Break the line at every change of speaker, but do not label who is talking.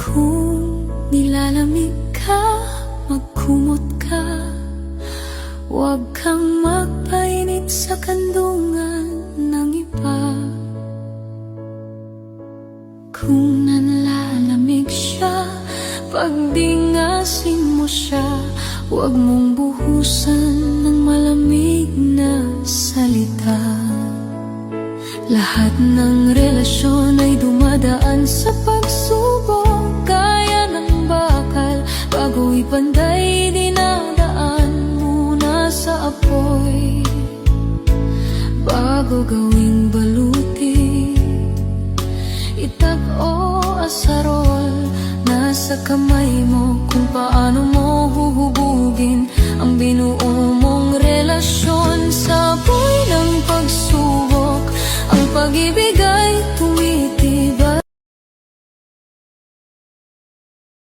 Kung nilalamig ka, magkumot ka. Huwag kang magpainit sa kandungan ng iba. Kung nanlalamig siya, pagdingasin mo siya. Huwag mong buhusan ng malamig na salita. Lahat ng relasyon ay dumadaan sa pagsubok. Kaya ng bakal, bago ipanday, dinadaan muna sa apoy. Bago gawing baluti, itak o asarol, nasa kamay mo kung paano mo huhubugin ang binuo mong relasyon. Sa apoy ng pagsubok, ang pag-ibig ay